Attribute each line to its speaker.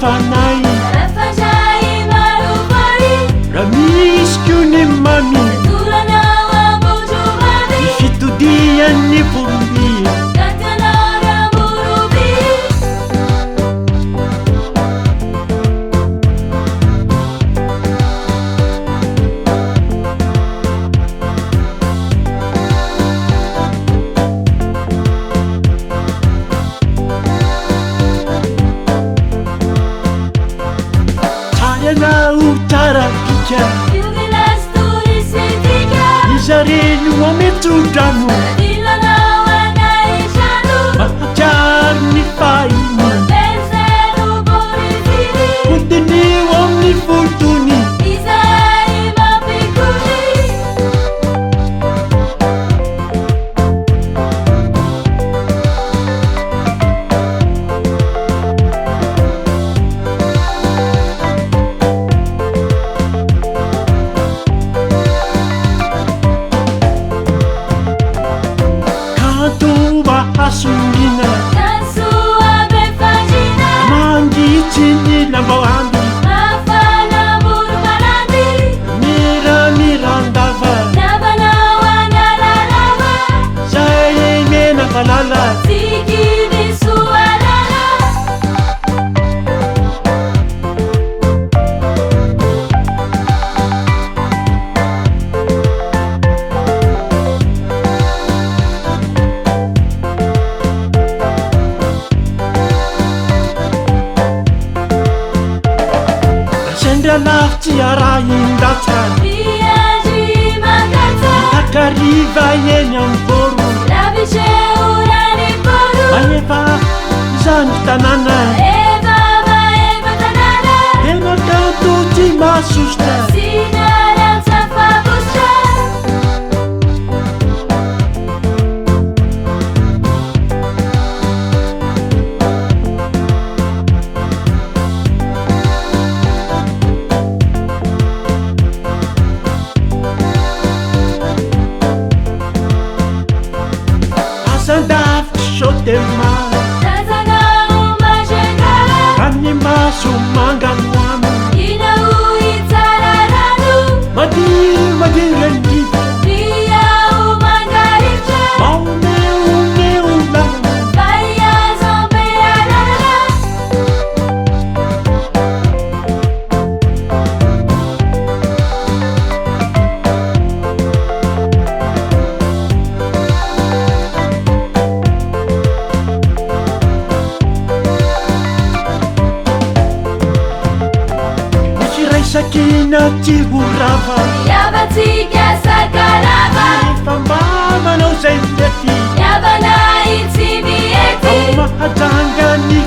Speaker 1: fanay
Speaker 2: rafajay marovary
Speaker 1: ramiskyone mami
Speaker 2: turanao ambojomamy
Speaker 1: fitodian'ny volomby
Speaker 2: tantanao ramoroby
Speaker 1: tayanao tarapika
Speaker 2: Yuvilas turisetika
Speaker 1: izareny oametrodrano
Speaker 2: dilanao anaijano
Speaker 1: mahajary ny fahiny
Speaker 2: benzeno boriviri
Speaker 1: fotiny amin'ny fotony
Speaker 2: izay mampikony
Speaker 1: kanto mahasongina
Speaker 2: Dansoa befagina
Speaker 1: mangitsy ny lambaoandy
Speaker 2: mafana moromalandy
Speaker 1: miramirandava
Speaker 2: navanao analalava
Speaker 1: zay menakalala
Speaker 2: sikiny soalala
Speaker 1: sendra lavitsy arahindratra
Speaker 2: viagy makatsa
Speaker 1: takariva eny amin'ny voro
Speaker 2: laviseorany poro
Speaker 1: manefa zany tanàna
Speaker 2: eva maeva tanana
Speaker 1: tena kanto tsy masosotra
Speaker 2: sinarantsa fabostra
Speaker 1: asandavitry sotema
Speaker 2: tazanao mazendrala
Speaker 1: amin'ny maso manganoano
Speaker 2: inao itsararano
Speaker 1: madirendiva
Speaker 2: riao mangaritra
Speaker 1: maoneoneona
Speaker 2: vaiazambealala
Speaker 1: misy raisakina tsy horava
Speaker 2: yavatsika sakalava
Speaker 1: efa mba manao zay lety
Speaker 2: yavana itsimiety
Speaker 1: ao mahajanga ny